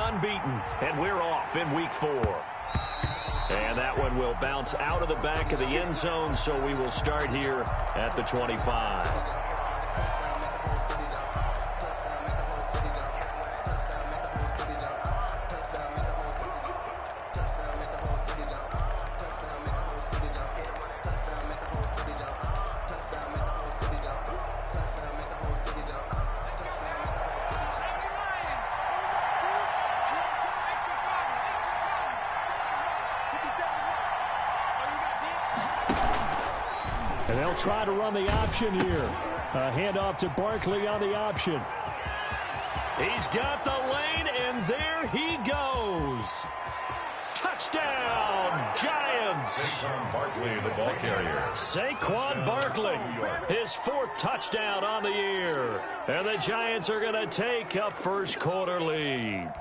unbeaten, and we're off in week 4. And that one will bounce out of the back of the end zone, so we will start here at the 25. And they'll try to run the option here. A handoff to Barkley on the option. He's got the lane, and there he goes. Touchdown, Giants. Saquon Barkley, the ball carrier. Saquon Barkley, his 4th touchdown on the year. And the Giants are going to take a first-quarter lead.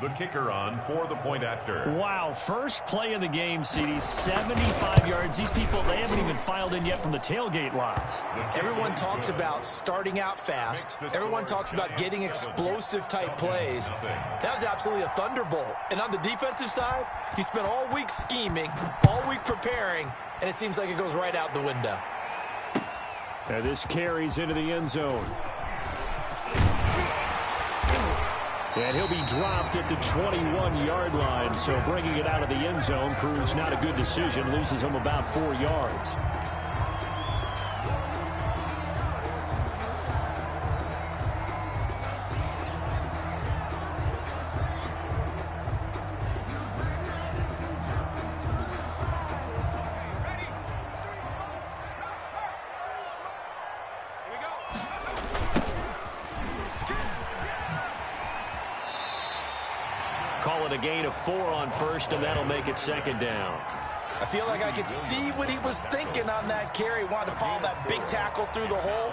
The kicker on for the point after. Wow, first play in the game, CD, 75 yards. These people, they haven't even filed in yet from the tailgate lots. Everyone talks about starting out fast. Everyone talks about getting explosive-type plays. That was absolutely a thunderbolt. And on the defensive side, he spent all week scheming, all week preparing, and it seems like it goes right out the window. And this carries into the end zone. And he'll be dropped at the 21-yard line, so bringing it out of the end zone proves not a good decision, loses him about 4 yards. Call it a gain of 4 on first, and that'll make it 2nd down. I feel like I could see what he was thinking on that carry. Wanted to follow that big tackle through the hole.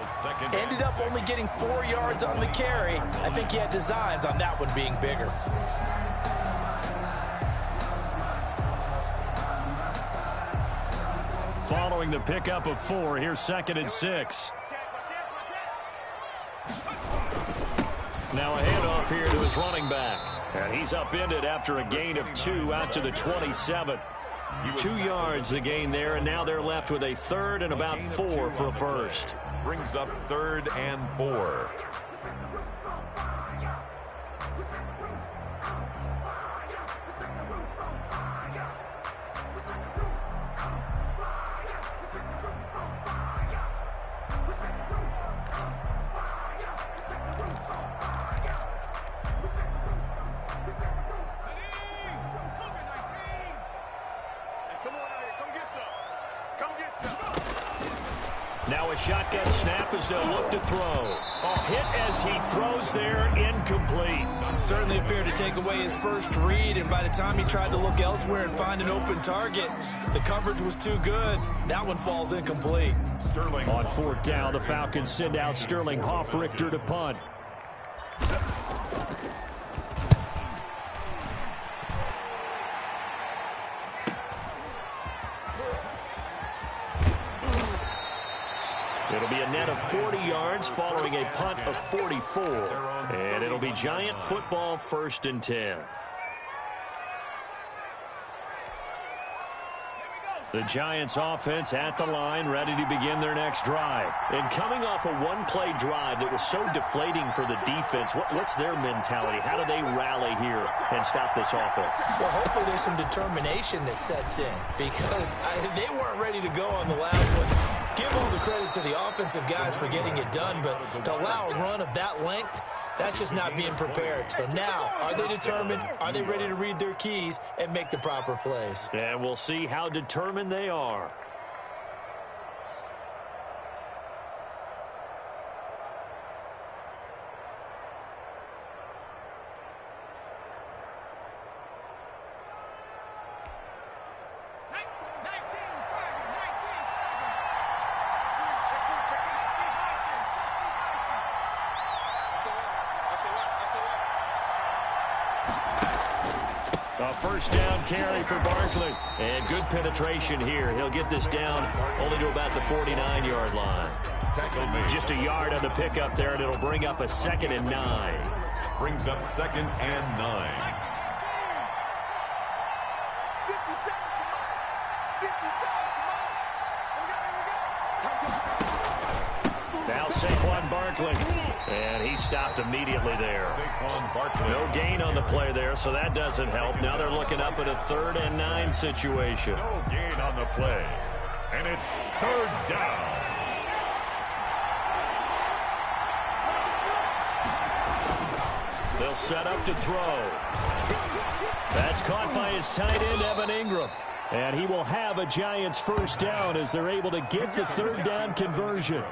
Ended up only getting 4 yards on the carry. I think he had designs on that one being bigger. Following the pickup of 4, here's 2nd and 6. Now a handoff here to his running back. And he's upended after a gain of 2 out to the 27. 2 yards the gain there, and now they're left with a 3rd and about 4 for a first. Brings up 3rd and 4. Now a shotgun snap as they'll look to throw. A hit as he throws there, incomplete. Certainly appeared to take away his first read, and by the time he tried to look elsewhere and find an open target, the coverage was too good. That one falls incomplete. Sterling. On 4th down, the Falcons send out Sterling Hoffrichter to punt. It'll be a net of 40 yards following a punt of 44. And it'll be Giant football, 1st and 10. The Giants offense at the line, ready to begin their next drive. And coming off a one-play drive that was so deflating for the defense, what's their mentality? How do they rally here and stop this offense? Well, hopefully there's some determination that sets in, because they weren't ready to go on the last one. Give all the credit to the offensive guys for getting it done, but to allow a run of that length, that's just not being prepared. So now, are they determined? Are they ready to read their keys and make the proper plays? And we'll see how determined they are. A first down carry for Barkley. And good penetration here. He'll get this down only to about the 49-yard line. Just a yard on the pickup there, and it'll bring up a 2nd and 9. brings up 2nd and 9. Now Saquon Barkley. And he stopped immediately there. No gain on the play there, so that doesn't help. Now they're looking up at a 3rd and 9 situation. No gain on the play. And it's 3rd down. They'll set up to throw. That's caught by his tight end, Evan Ingram. And he will have a Giants first down as they're able to get the 3rd down conversion.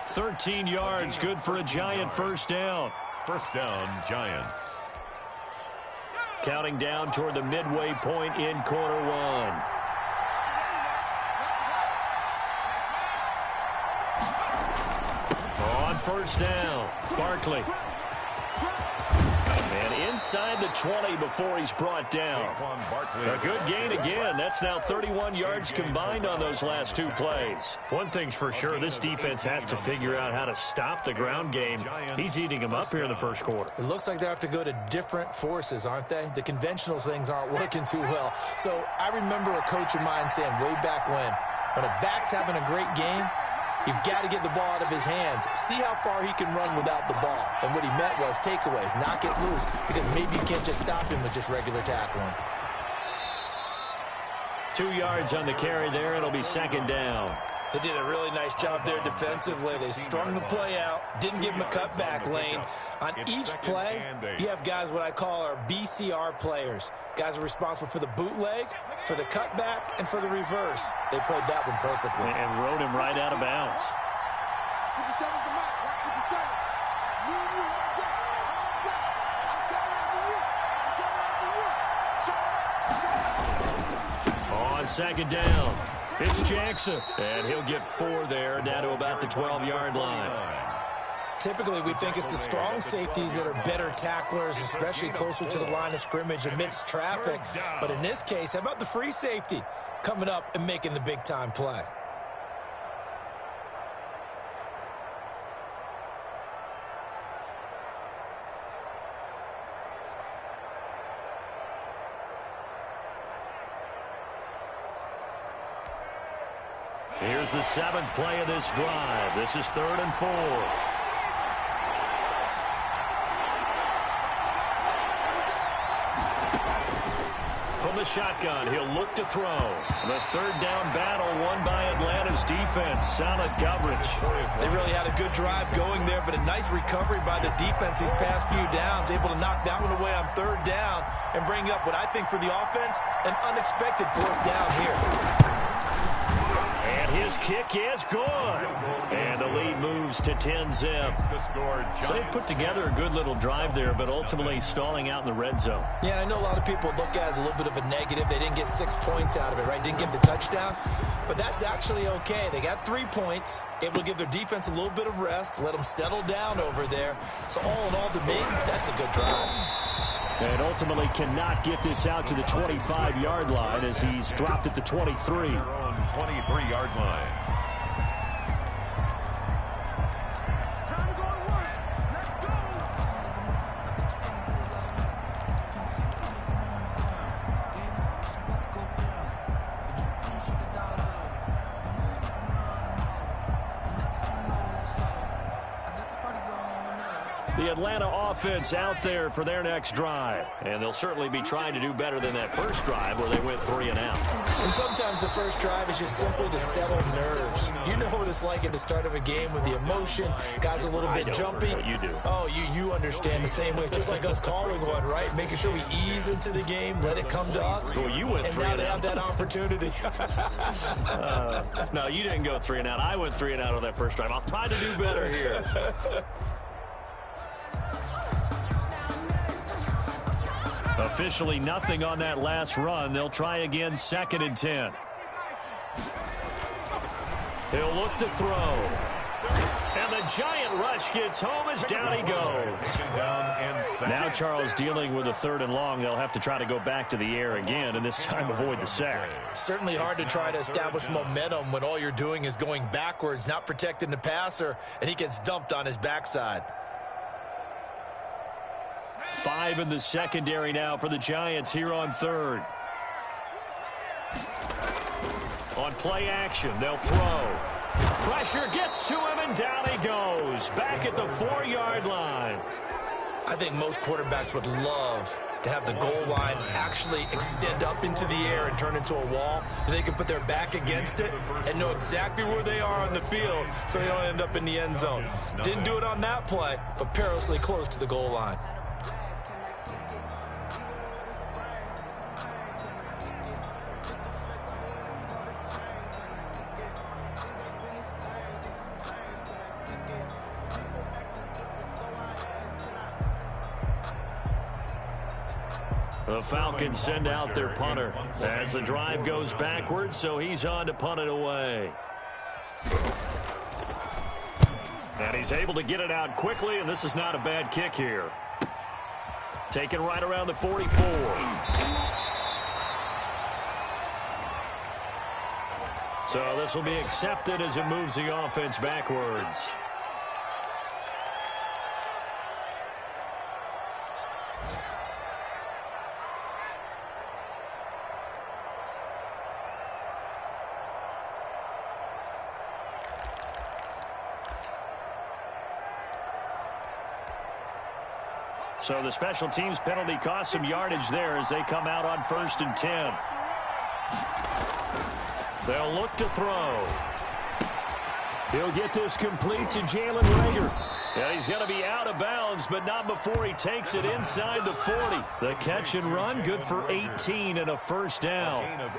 13 yards, good for a Giant first down. First down, Giants. Counting down toward the midway point in quarter 1. On first down, Barkley. And inside the 20 before he's brought down. A good gain again. That's now 31 yards combined on those last 2 plays. One thing's for sure, this defense has to figure out how to stop the ground game. He's eating them up here in the first quarter. It looks like they have to go to different forces, aren't they? The conventional things aren't working too well. So I remember a coach of mine saying way back when a back's having a great game, you've got to get the ball out of his hands. See how far he can run without the ball. And what he meant was takeaways, knock it loose, because maybe you can't just stop him with just regular tackling. 2 yards on the carry there. It'll be 2nd down. They did a really nice job there defensively. They strung the play out, didn't give him a cutback lane. On each play, you have guys what I call our BCR players. Guys are responsible for the bootleg, for the cutback, and for the reverse. They played that one perfectly. And rode him right out of bounds. On 2nd down, it's Jackson. And he'll get 4 there, down to about the 12-yard line. Typically, we think it's the strong safeties that are better tacklers, especially closer to the line of scrimmage amidst traffic. But in this case, how about the free safety coming up and making the big-time play? Here's the 7th play of this drive. This is 3rd and 4. From the shotgun, he'll look to throw. The 3rd down battle won by Atlanta's defense. Solid coverage. They really had a good drive going there, but a nice recovery by the defense these past few downs. Able to knock that one away on 3rd down and bring up what I think for the offense, an unexpected 4th down here. And his kick is good. And the lead moves to 10-zip. So they put together a good little drive there, but ultimately stalling out in the red zone. Yeah, I know a lot of people look at it as a little bit of a negative. They didn't get 6 points out of it, right? Didn't get the touchdown. But that's actually okay. They got 3 points, able to give their defense a little bit of rest, let them settle down over there. So all in all, to me, that's a good drive. And ultimately cannot get this out to the 25-yard line as he's dropped at the 23. 23-yard line. The Atlanta offense out there for their next drive. And they'll certainly be trying to do better than that first drive where they went 3 and out. And sometimes the first drive is just simply to settle nerves. You know what it's like at the start of a game with the emotion. Guys a little bit jumpy. You do. Oh, you understand the same way. It's just like us calling one, right? Making sure we ease into the game, let it come to us. Well, you went 3 and and now they out. have that opportunity. No, you didn't go 3 and out. I went 3 and out on that first drive. I'll try to do better here. Officially nothing on that last run. They'll try again, 2nd and 10. He'll look to throw. And the giant rush gets home as down he goes. Now Charles dealing with a 3rd and long. They'll have to try to go back to the air again and this time avoid the sack. Certainly hard to try to establish momentum when all you're doing is going backwards, not protecting the passer, and he gets dumped on his backside. 5 in the secondary now for the Giants here on third. On play action, they'll throw. Pressure gets to him, and down he goes. Back at the 4-yard line. I think most quarterbacks would love to have the goal line actually extend up into the air and turn into a wall. They can put their back against it and know exactly where they are on the field so they don't end up in the end zone. Didn't do it on that play, but perilously close to the goal line. The Falcons send out their punter as the drive goes backwards, so he's on to punt it away. And he's able to get it out quickly, and this is not a bad kick here. Taken right around the 44. So this will be accepted as it moves the offense backwards. So the special teams penalty cost some yardage there as they come out on 1st and 10. They'll look to throw. He'll get this complete to Jalen Reagor. And he's going to be out of bounds, but not before he takes it inside the 40. The catch and run, good for 18 and a first down.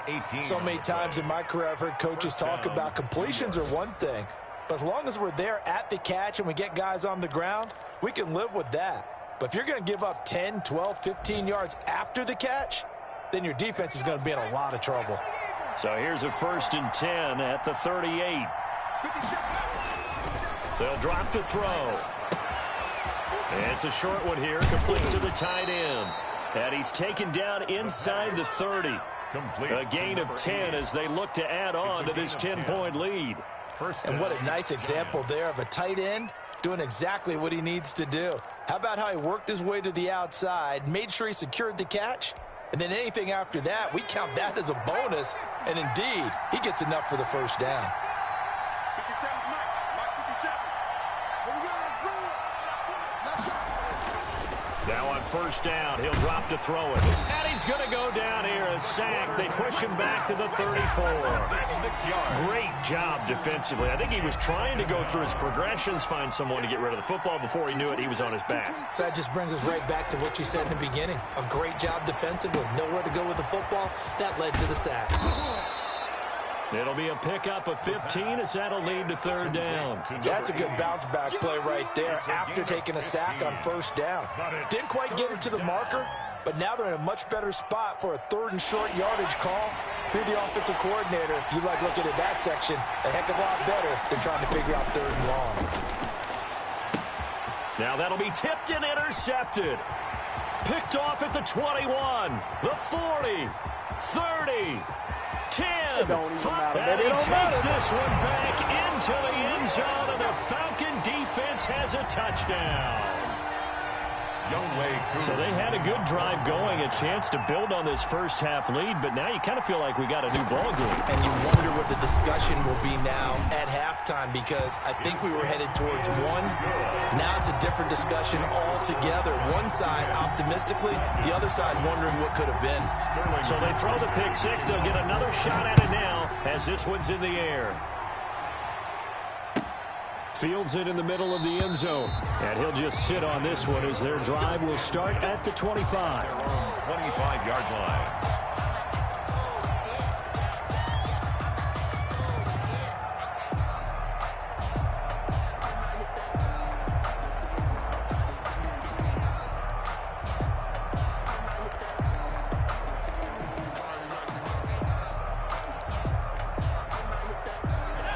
So many times in my career I've heard coaches talk about completions are one thing. But as long as we're there at the catch and we get guys on the ground, we can live with that. But if you're going to give up 10, 12, 15 yards after the catch, then your defense is going to be in a lot of trouble. So here's a 1st and 10 at the 38. They'll drop to throw. It's a short one here, complete to the tight end. And he's taken down inside the 30. A gain of 10 as they look to add on to this 10-point lead. And what a nice example there of a tight end doing exactly what he needs to do. How about how he worked his way to the outside, made sure he secured the catch, and then anything after that, we count that as a bonus, and indeed, he gets enough for the first down. Now on 1st down, he'll drop to throw it. And he's going to go down here, a sack. They push him back to the 34. Great job defensively. I think he was trying to go through his progressions, find someone to get rid of the football. Before he knew it, he was on his back. So that just brings us right back to what you said in the beginning. A great job defensively. Nowhere to go with the football. That led to the sack. It'll be a pickup of 15 as that'll lead to 3rd down. That's a good bounce back play right there after taking a sack on 1st down. Didn't quite get it to the marker, but now they're in a much better spot for a 3rd and short yardage call. If you're the offensive coordinator, you like looking at that section a heck of a lot better than trying to figure out 3rd and long. Now that'll be tipped and intercepted. Picked off at the 21, the 40, 30, 10, and he takes this one back into the end zone, and the Falcon defense has a touchdown. So they had a good drive going, a chance to build on this first half lead, but now you kind of feel like we got a new ball game. And you wonder what the discussion will be now at halftime, because I think we were headed towards one. Now it's a different discussion altogether. One side optimistically, the other side wondering what could have been. So they throw the pick six. They'll get another shot at it now as this one's in the air. Fields it in the middle of the end zone. And he'll just sit on this one as their drive will start at the 25. 25-yard line.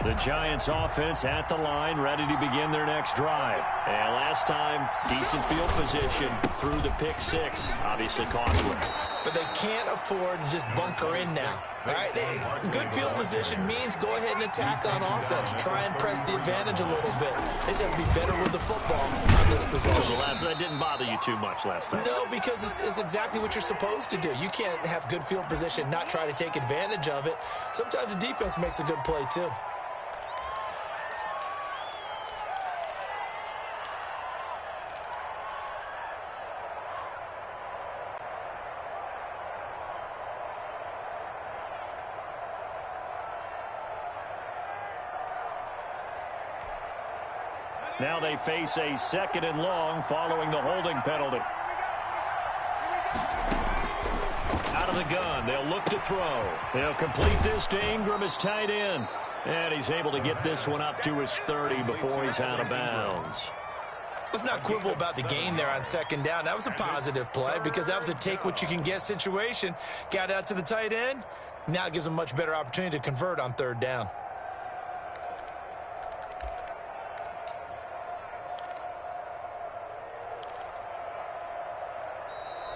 The Giants offense at the line, ready to begin their next drive. And last time, decent field position through the pick six. Obviously costly. But they can't afford to just bunker in now. All right, good field position means go ahead and attack on offense. Try and press the advantage a little bit. They just have to be better with the football on this possession. That didn't bother you too much last time. No, because it's exactly what you're supposed to do. You can't have good field position, not try to take advantage of it. Sometimes the defense makes a good play too. Now they face a 2nd and long following the holding penalty. Out of the gun, they'll look to throw. They'll complete this to Ingram as tight end. And he's able to get this one up to his 30 before he's out of bounds. Let's not quibble about the gain there on 2nd down. That was a positive play because that was a take-what-you-can-get situation. Got out to the tight end. Now it gives him a much better opportunity to convert on 3rd down.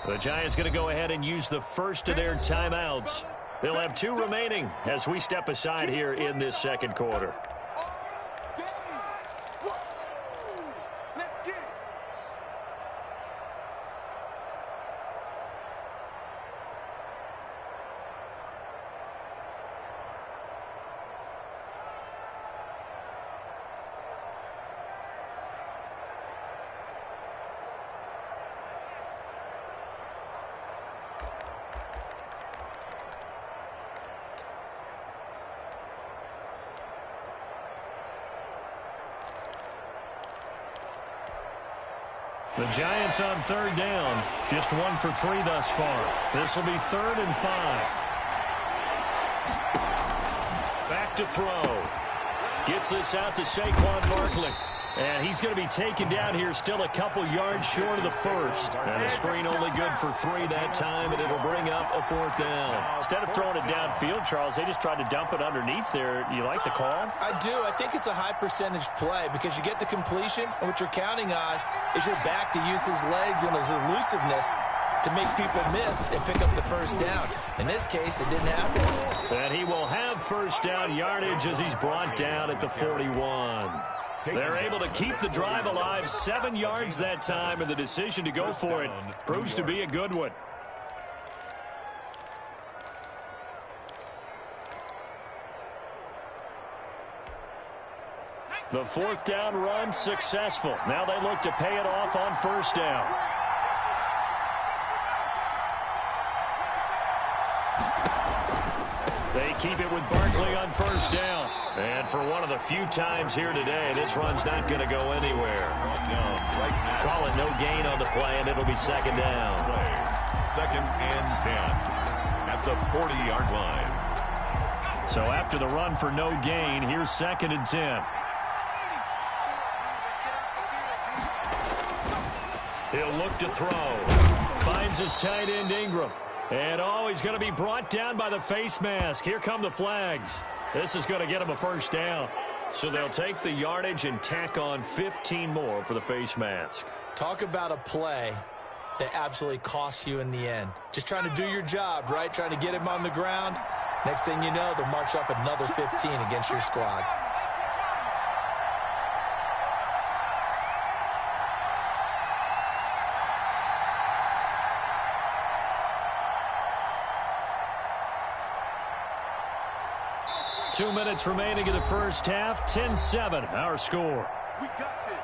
The Giants going to go ahead and use the first of their timeouts. They'll have 2 remaining as we step aside here in this 2nd quarter. The Giants on 3rd down. Just 1 for 3 thus far. This will be 3rd and 5. Back to throw. Gets this out to Saquon Barkley. And he's going to be taken down here still a couple yards short of the first. And the screen only good for 3 that time, and it'll bring up a 4th down. Instead of throwing it downfield, Charles, they just tried to dump it underneath there. You like the call? I do. I think it's a high percentage play because you get the completion, and what you're counting on is your back to use his legs and his elusiveness to make people miss and pick up the 1st down. In this case, it didn't happen. And he will have 1st down yardage as he's brought down at the 41. They're able to keep the drive alive, 7 yards that time, and the decision to go for it proves to be a good one. The 4th down run successful. Now they look to pay it off on 1st down. They keep it with Barkley on 1st down. And for one of the few times here today, this run's not going to go anywhere. Call it no gain on the play, and it'll be 2nd down. 2nd and 10 at the 40-yard line. So after the run for no gain, here's 2nd and 10. He'll look to throw. Finds his tight end, Ingram. And, he's going to be brought down by the face mask. Here come the flags. This is going to get him a 1st down. So they'll take the yardage and tack on 15 more for the face mask. Talk about a play that absolutely costs you in the end. Just trying to do your job, right? Trying to get him on the ground. Next thing you know, they'll march off another 15 against your squad. Two minutes remaining in the first half. 10-7, our score. We got this.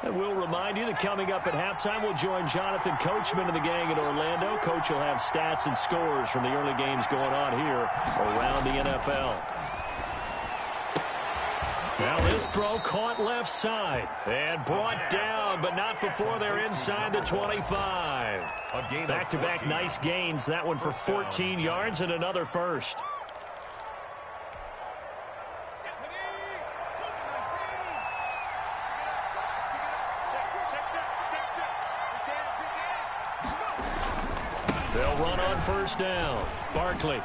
And we'll remind you that coming up at halftime, we'll join Jonathan Coachman and the gang in Orlando. Coach will have stats and scores from the early games going on here around the NFL. Now this throw caught left side and brought down, but not before they're inside the 25. Back-to-back nice gains. That one for 14 yards and another 1st. run on first down. Barkley.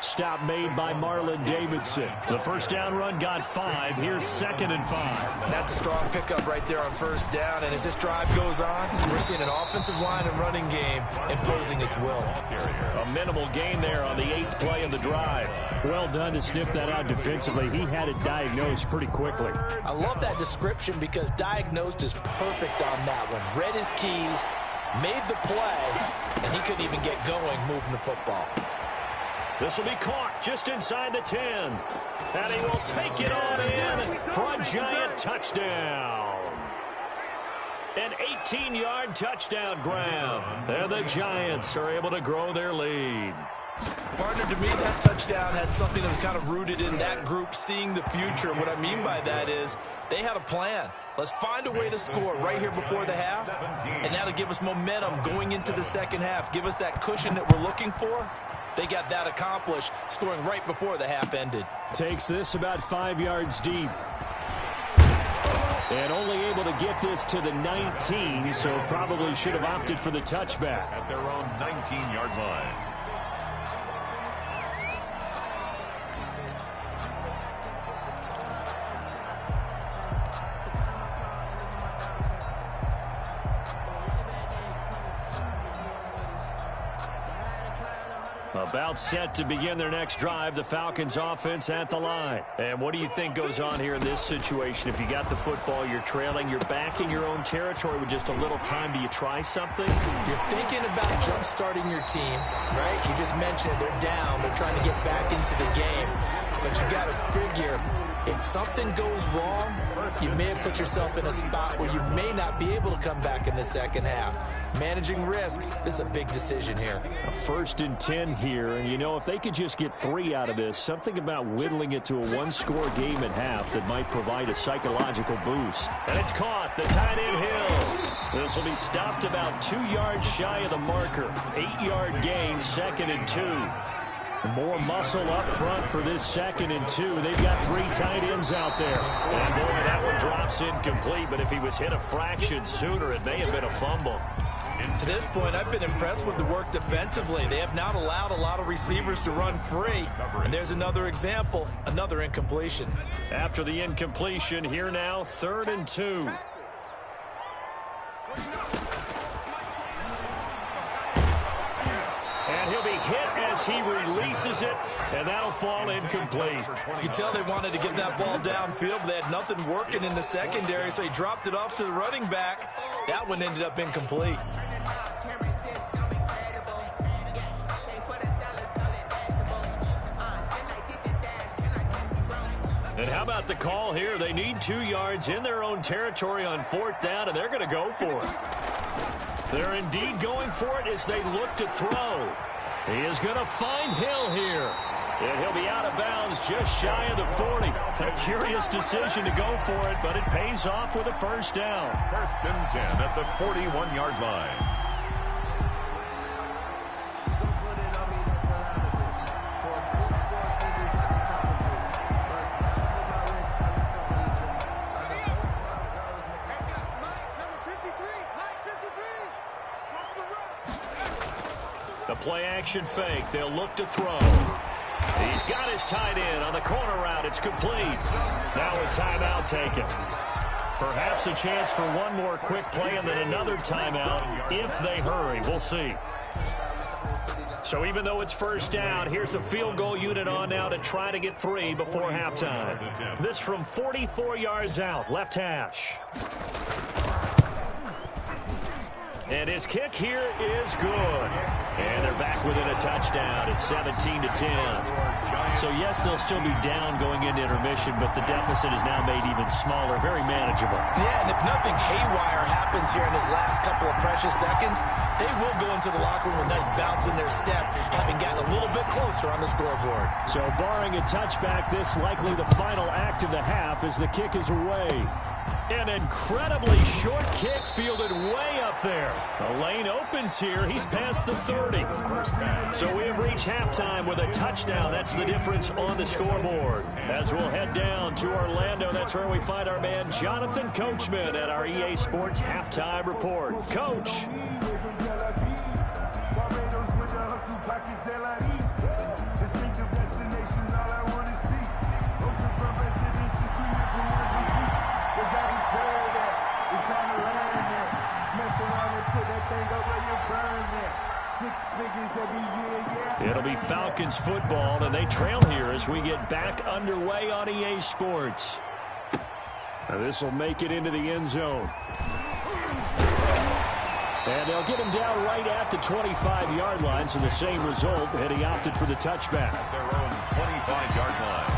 Stop made by Marlon Davidson. The first down run got 5. Here's 2nd and 5. That's a strong pickup right there on first down. And as this drive goes on, we're seeing an offensive line and running game imposing its will. A minimal gain there on the 8th play of the drive. Well done to sniff that out defensively. He had it diagnosed pretty quickly. I love that description because diagnosed is perfect on that one. Read his keys, made the play, and he couldn't even get going moving the football. This will be caught just inside the 10. And he will take it on in for a giant touchdown. An 18-yard touchdown grab. And the Giants are able to grow their lead. Partner, to me, that touchdown had something that was kind of rooted in that group seeing the future. What I mean by that is they had a plan. Let's find a way to score right here before the half. And that'll give us momentum going into the second half. Give us that cushion that we're looking for. They got that accomplished, scoring right before the half ended. Takes this about 5 yards deep. And only able to get this to the 19, so probably should have opted for the touchback. At their own 19-yard line. About set to begin their next drive, the Falcons offense at the line. And what do you think goes on here in this situation? If you got the football, you're trailing, you're back in your own territory with just a little time. Do you try something? You're thinking about jump-starting your team, right? You just mentioned it. They're down. They're trying to get back into the game. But you got to figure, if something goes wrong, you may have put yourself in a spot where you may not be able to come back in the second half. Managing risk, this is a big decision here. A 1st and 10 here, and you know, if they could just get 3 out of this, something about whittling it to a 1-score game at half that might provide a psychological boost. And it's caught, the tight end Hill. This will be stopped about 2 yards shy of the marker. 8-yard gain, 2nd and 2. More muscle up front for this 2nd and 2. They've got 3 tight ends out there. And boy, that one drops incomplete, but if he was hit a fraction sooner, it may have been a fumble. To this point, I've been impressed with the work defensively. They have not allowed a lot of receivers to run free. And there's another example, another incompletion. After the incompletion, here now, 3rd and 2. And he'll be hit as he releases it, and that'll fall incomplete. You can tell they wanted to get that ball downfield, but they had nothing working in the secondary, so he dropped it off to the running back. That one ended up incomplete. And how about the call here? They need 2 yards in their own territory on 4th down, and they're going to go for it. They're indeed going for it as they look to throw. He is going to find Hill here. And he'll be out of bounds just shy of the 40. A curious decision to go for it, but it pays off with a 1st down. 1st and 10 at the 41-yard line. The play-action fake. They'll look to throw. He's got his tight end on the corner route. It's complete. Now a timeout taken. Perhaps a chance for one more quick play and then another timeout if they hurry. We'll see. So even though it's 1st down, here's the field goal unit on now to try to get 3 before halftime. This from 44 yards out, left hash. And his kick here is good. And they're back within a touchdown at 17-10. So, yes, they'll still be down going into intermission, but the deficit is now made even smaller, very manageable. Yeah, and if nothing haywire happens here in his last couple of precious seconds, they will go into the locker room with a nice bounce in their step, having gotten a little bit closer on the scoreboard. So, barring a touchback, this likely the final act of the half as the kick is away. An incredibly short kick fielded way up there. The lane opens here. He's past the 30. So we have reached halftime with a touchdown. That's the difference on the scoreboard. As we'll head down to Orlando, that's where we find our man Jonathan Coachman at our EA Sports Halftime Report. Coach. It'll be Falcons football, and they trail here as we get back underway on EA Sports. Now this will make it into the end zone. And they'll get him down right at the 25-yard line, so the same result, and he opted for the touchback. At their own 25-yard line.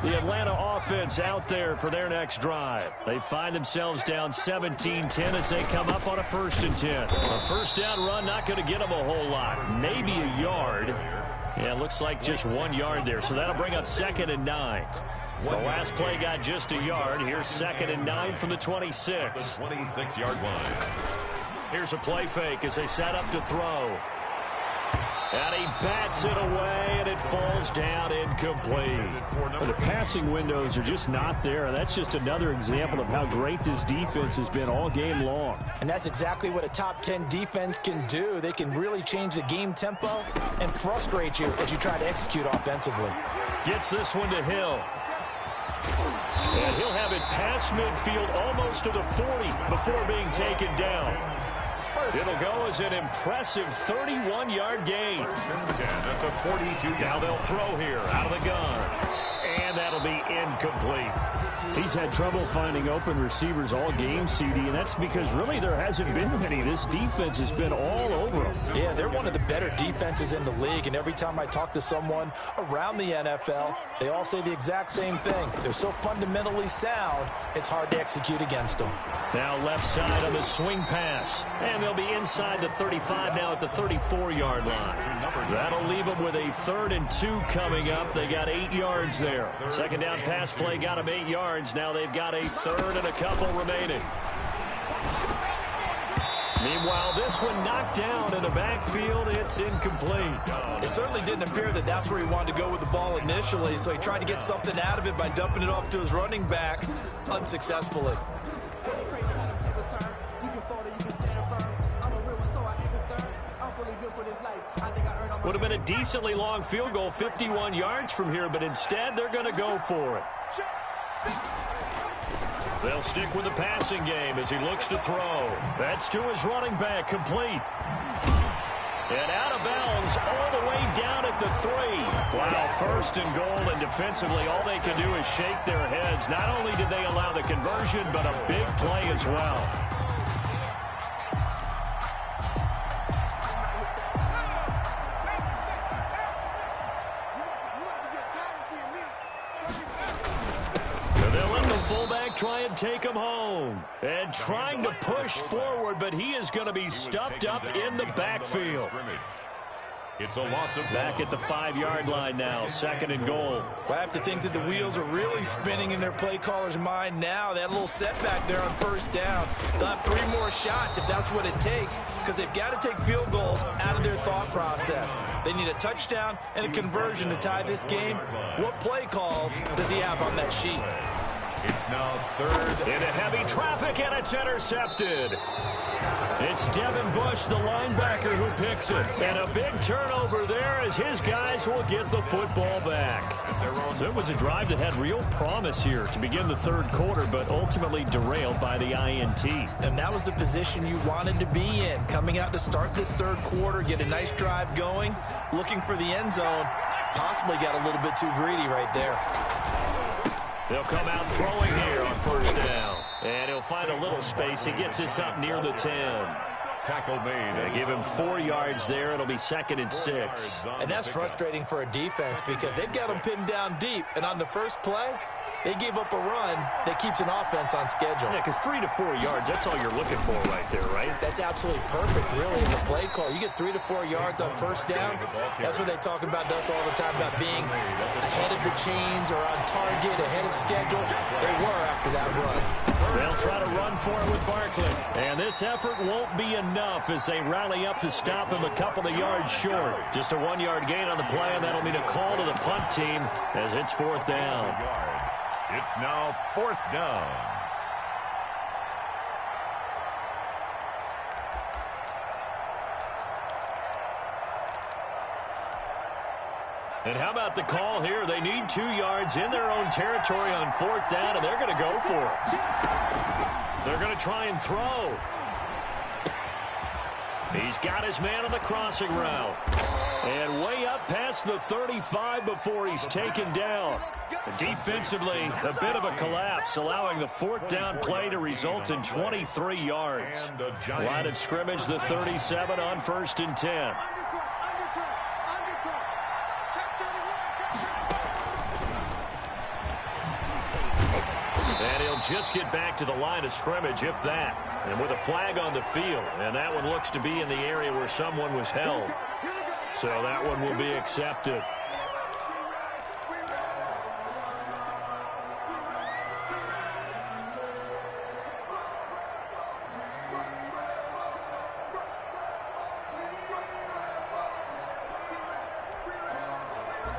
The Atlanta offense out there for their next drive. They find themselves down 17-10 as they come up on a 1st and 10. A first down run, not going to get them a whole lot. Maybe a yard. Yeah, it looks like just 1 yard there. So that'll bring up 2nd and 9. The last play got just a yard. Here's 2nd and 9 from the 26. The 26-yard line. Here's a play fake as they set up to throw. And he bats it away, and it falls down incomplete. The passing windows are just not there. That's just another example of how great this defense has been all game long. And that's exactly what a top 10 defense can do. They can really change the game tempo and frustrate you as you try to execute offensively. Gets this one to Hill. And he'll have it past midfield almost to the 40 before being taken down. It'll go as an impressive 31-yard gain. That's a 42. Now they'll throw here out of the gun. And that'll be incomplete. He's had trouble finding open receivers all game, CD, and that's because really there hasn't been many. This defense has been all over them. Yeah, they're one of the better defenses in the league, and every time I talk to someone around the NFL, they all say the exact same thing. They're so fundamentally sound, it's hard to execute against them. Now left side on the swing pass. And they'll be inside the 35 now at the 34-yard line. That'll leave them with a 3rd and 2 coming up. They got 8 yards there. Second down pass play got them 8 yards. Now they've got a 3rd and a couple remaining. Meanwhile, this one knocked down in the backfield. It's incomplete. It certainly didn't appear that that's where he wanted to go with the ball initially, so he tried to get something out of it by dumping it off to his running back unsuccessfully. Would have been a decently long field goal, 51 yards from here, but instead they're going to go for it. They'll stick with the passing game as he looks to throw. That's to his running back, complete. And out of bounds all the way down at the 3. Wow, 1st and goal, and defensively all they can do is shake their heads. Not only did they allow the conversion, but a big play as well. Fullback try and take him home. And trying to push forward, but he is going to be stuffed up in the backfield. It's a loss of back at the 5-yard line now, 2nd and goal. Well, I have to think that the wheels are really spinning in their play caller's mind now. That little setback there on 1st down. They'll have 3 more shots if that's what it takes, because they've got to take field goals out of their thought process. They need a touchdown and a conversion to tie this game. What play calls does he have on that sheet? It's now 3rd. Into heavy traffic, and it's intercepted. It's Devin Bush, the linebacker, who picks it. And a big turnover there as his guys will get the football back. So it was a drive that had real promise here to begin the 3rd quarter, but ultimately derailed by the INT. And that was the position you wanted to be in. Coming out to start this 3rd quarter, get a nice drive going, looking for the end zone. Possibly got a little bit too greedy right there. They'll come out throwing here on 1st down. And he'll find a little space. He gets us up near the 10. Tackle made. They give him 4 yards there. It'll be 2nd and 6. And that's frustrating for a defense because they've got them pinned down deep. And on the first play, they gave up a run that keeps an offense on schedule. Yeah, because 3 to 4 yards, that's all you're looking for right there, right? That's absolutely perfect, really, as a play call. You get 3 to 4 yards on 1st down. That's what they talk about us all the time, about being ahead of the chains or on target, ahead of schedule. They were after that run. They'll try to run for it with Barkley. And this effort won't be enough as they rally up to stop him a couple of yards short. Just a 1-yard gain on the play, and that'll mean a call to the punt team as it's 4th down. It's now 4th down. And how about the call here? They need 2 yards in their own territory on 4th down, and they're going to go for it. They're going to try and throw. He's got his man on the crossing route. And way up past the 35 before he's taken down. Defensively, a bit of a collapse, allowing the 4th down play to result in 23 yards. Line of scrimmage, the 37 on 1st and 10. And he'll just get back to the line of scrimmage, if that. And with a flag on the field, and that one looks to be in the area where someone was held. So that one will be accepted.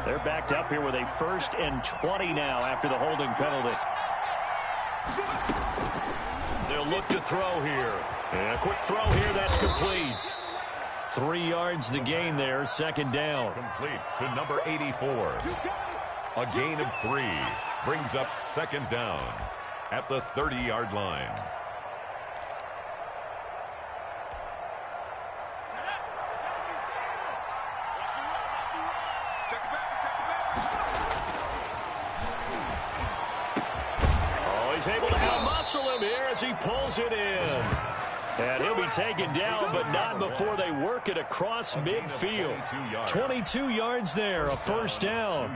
They're backed up here with a 1st and 20 now after the holding penalty. They'll look to throw here. And a quick throw here, that's complete. 3 yards the gain there, 2nd down. Complete to number 84. A gain of 3 brings up 2nd down at the 30-yard line. He's able to out-muscle him here as he pulls it in. And he'll be taken down, but not before they work it across midfield. 22 yards there, a 1st down.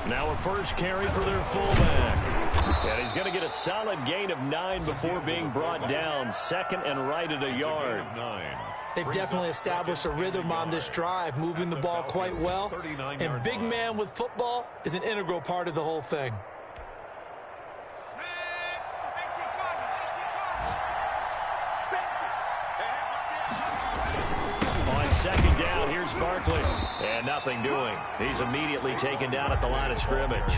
Now a first carry for their fullback. And he's going to get a solid gain of 9 before being brought down. 2nd and right at a yard. They've definitely established a rhythm on this drive, moving the ball quite well. And big man with football is an integral part of the whole thing. On 2nd down, here's Barkley. And nothing doing. He's immediately taken down at the line of scrimmage.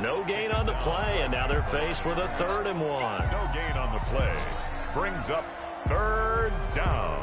No gain on the play, and now they're faced with a 3rd and 1. No gain on the play. Brings up 3rd down.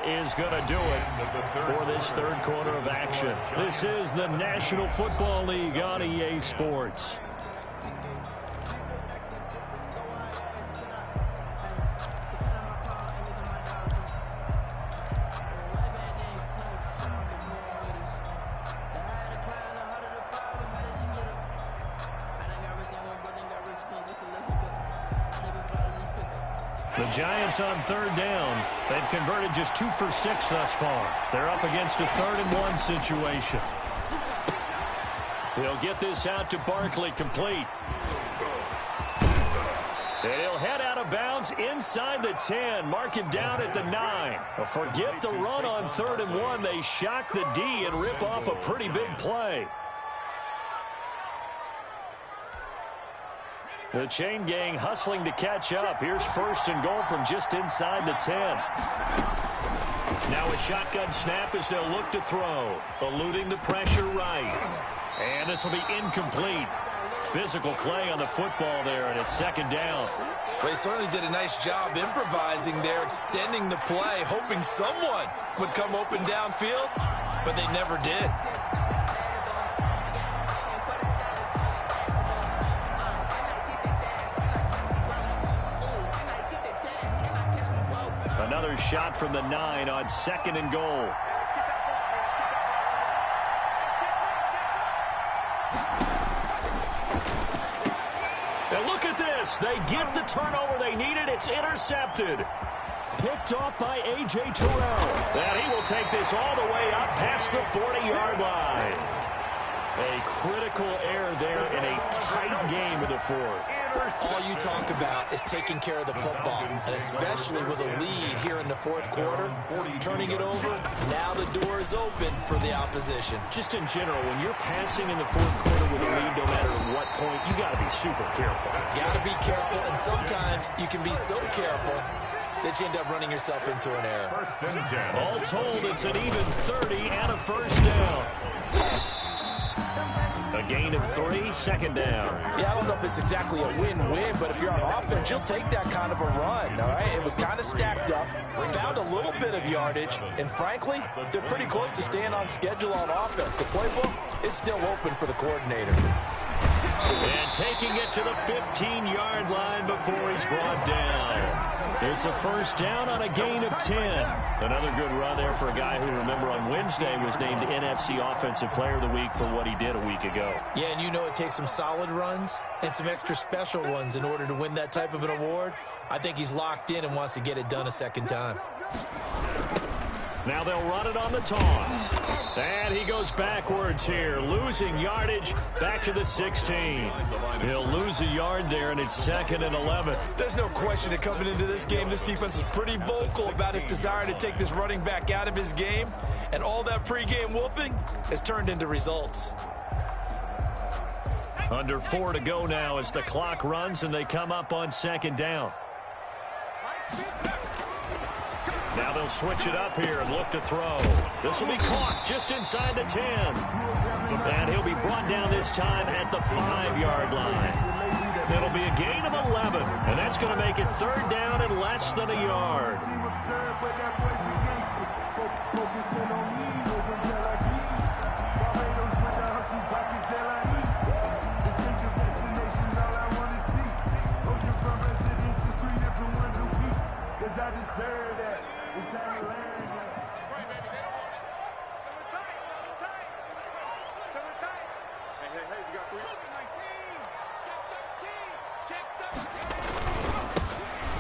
Is going to do it for this 3rd quarter of action. This is the National Football League on EA Sports. The Giants on 3rd down. They've converted just 2 for 6 thus far. They're up against a 3rd and 1 situation. He'll get this out to Barkley, complete. And he'll head out of bounds inside the 10, mark it down at the 9. Forget the run on 3rd and 1. They shock the D and rip off a pretty big play. The chain gang hustling to catch up. Here's 1st and goal from just inside the 10. Now a shotgun snap as they'll look to throw. Eluding the pressure right. And this will be incomplete. Physical play on the football there, and it's 2nd down. Well, they certainly did a nice job improvising there, extending the play, hoping someone would come open downfield, but they never did. Another shot from the 9 on 2nd and goal. And look at this. They get the turnover they needed. It's intercepted. Picked off by A.J. Terrell. And he will take this all the way up past the 40-yard line. A critical error there in a tight game of the fourth. All you talk about is taking care of the football, and especially with a lead here in the fourth quarter, turning it over, now the door is open for the opposition. Just in general, when you're passing in the fourth quarter with a lead, no matter what point, you got to be super careful. Got to be careful, and sometimes you can be so careful that you end up running yourself into an error. All told, it's an even 30 and a first down. A gain of 3, second down. Yeah, I don't know if it's exactly a win-win, but if you're on offense, you'll take that kind of a run, all right? It was kind of stacked up, found a little bit of yardage, and frankly, they're pretty close to staying on schedule on offense. The playbook is still open for the coordinator. And taking it to the 15-yard line before he's brought down. It's a first down on a gain of 10. Another good run there for a guy who, remember, on Wednesday was named NFC Offensive Player of the Week for what he did a week ago. Yeah, and you know it takes some solid runs and some extra special ones in order to win that type of an award. I think he's locked in and wants to get it done a second time. Now they'll run it on the toss. And he goes backwards here, losing yardage back to the 16. He'll lose a yard there, and it's 2nd and 11. There's no question that coming into this game, this defense was pretty vocal about his desire to take this running back out of his game. And all that pregame wolfing has turned into results. Under 4 to go now as the clock runs, and they come up on 2nd down. Now they'll switch it up here and look to throw. This will be caught just inside the 10. And he'll be brought down this time at the 5-yard line. It'll be a gain of 11, and that's going to make it 3rd down and less than a yard.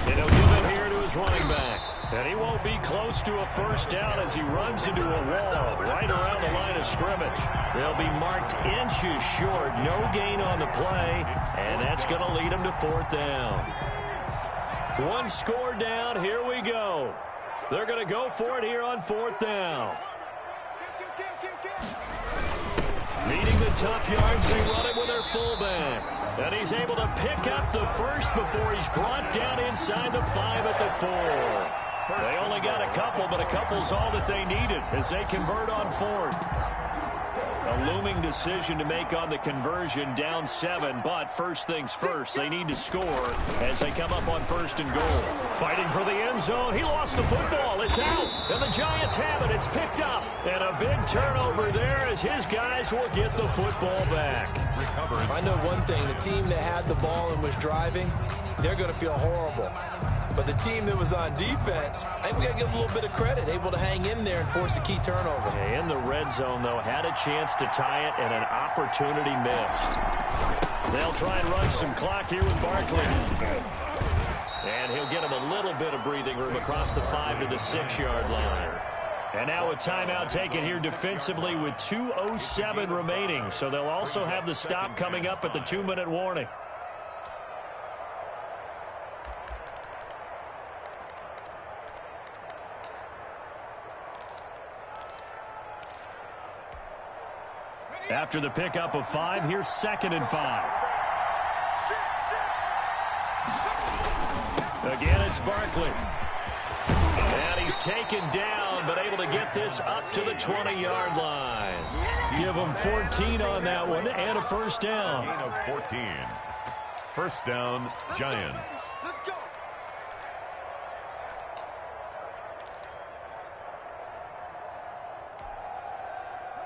And he'll give it here to his running back. And he won't be close to a first down as he runs into a wall right around the line of scrimmage. They'll be marked inches short. No gain on the play. And that's going to lead him to 4th down. One score down. Here we go. They're going to go for it here on 4th down. Needing the tough yards, they run it with their fullback. And he's able to pick up the first before he's brought down inside the 5 at the 4. They only got a couple, but a couple's all that they needed as they convert on 4th. A looming decision to make on the conversion, down 7, but first things first, they need to score as they come up on 1st and goal. Fighting for the end zone, he lost the football, it's out, and the Giants have it, it's picked up, and a big turnover there as his guys will get the football back. I know one thing, the team that had the ball and was driving, they're going to feel horrible. But the team that was on defense, I think we got to give them a little bit of credit, able to hang in there and force a key turnover. In the red zone, though, had a chance to tie it and an opportunity missed. They'll try and run some clock here with Barkley. And he'll get him a little bit of breathing room across the 5 to the 6-yard line. And now a timeout taken here defensively with 2:07 remaining. So they'll also have the stop coming up at the 2-minute warning. After the pickup of 5, here's 2nd and 5. Again, it's Barkley. And he's taken down, but able to get this up to the 20-yard line. Give him 14 on that one and a first down. Gain of 14. First down, Giants.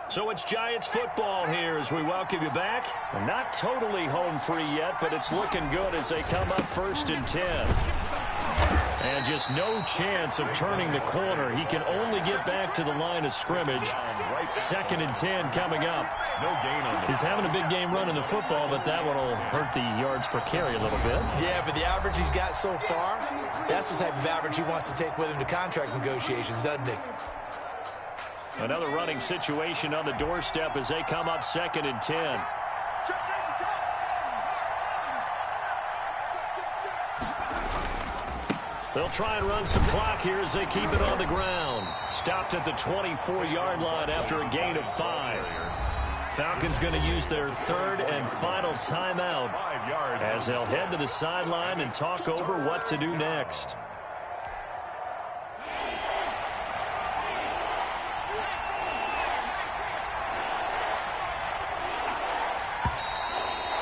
So it's Giants football here as we welcome you back. Not totally home free yet, but it's looking good as they come up 1st and 10. And just no chance of turning the corner. He can only get back to the line of scrimmage. 2nd and 10 coming up. No gain on the He's having a big game running the football, but that one will hurt the yards per carry a little bit. Yeah, but the average he's got so far, that's the type of average he wants to take with him to contract negotiations, doesn't he? Another running situation on the doorstep as they come up 2nd and 10. They'll try and run some clock here as they keep it on the ground. Stopped at the 24-yard line after a gain of 5. Falcons going to use their 3rd and final timeout as they'll head to the sideline and talk over what to do next.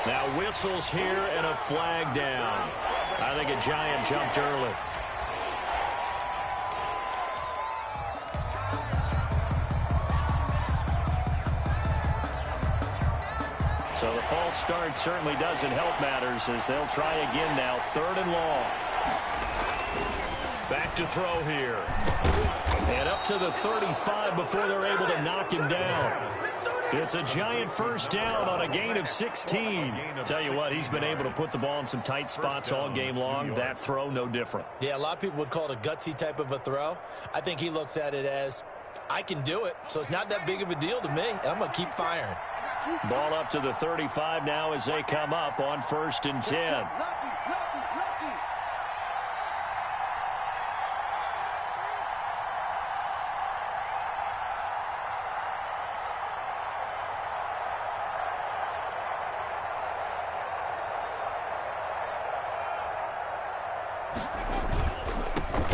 Now whistles here and a flag down. I think a Giant jumped early. So the false start certainly doesn't help matters as they'll try again now. 3rd and long. Back to throw here. And up to the 35 before they're able to knock him down. It's a Giant first down on a gain of 16. Tell you what, he's been able to put the ball in some tight spots all game long. That throw, no different. Yeah, a lot of people would call it a gutsy type of a throw. I think he looks at it as, I can do it, so it's not that big of a deal to me, and I'm going to keep firing. Ball up to the 35 now as they come up on 1st and 10.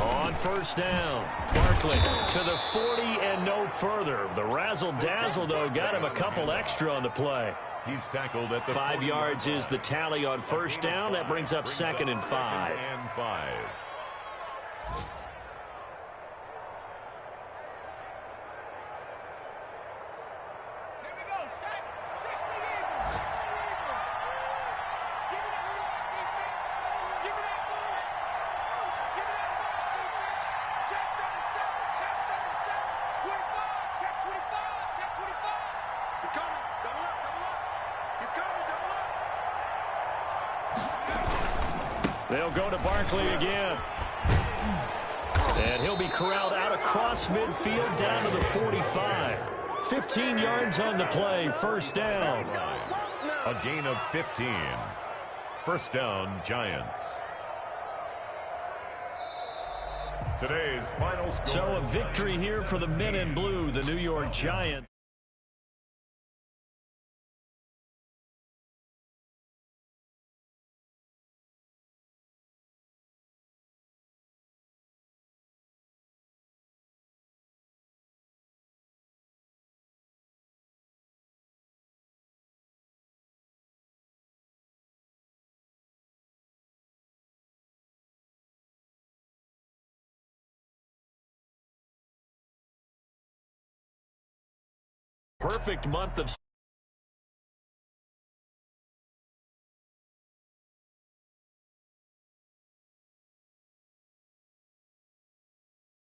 On 1st down, Barkley to the 40 and no further. The razzle-dazzle, though, got him a couple extra on the play. He's tackled at the 5 yards is the tally on 1st down. That brings up 2nd and 5. They'll go to Barkley again. And he'll be corralled out across midfield down to the 45. 15 yards on the play. 1st down. A gain of 15. 1st down, Giants. Today's final score. So a victory here for the men in blue, the New York Giants. Perfect month of